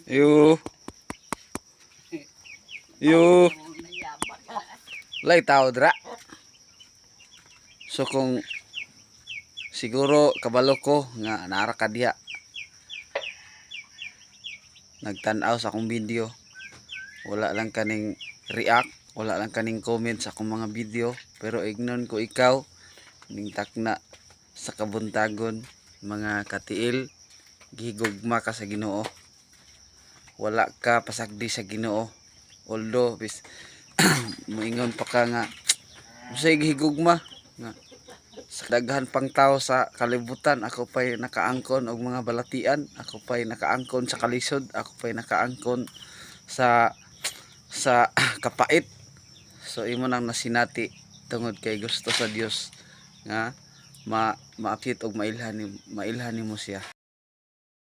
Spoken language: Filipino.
Yo, yo, lay tao dra. So kung siguro kabalo ko nga naara ka diha nagtan-aw sa akong video, wala lang kaning react, wala lang kaning comment sa akong mga video, pero ignon ko ikaw ning takna sa kabuntagon mga katiil, gihigugma ka sa Ginoo, wala ka pasagdi sa Ginoo. Although bis moingon pa ka nga usay gihigugma nga sa daghan pang tao sa kalibutan, ako pa'y nakaangkon og mga balatian, ako pa'y nakaangkon sa kalisod, ako pa'y nakaangkon sa kapait. So imo nang nasinati tungod kay gusto sa Dios nga maapit og mailhan nimo siya.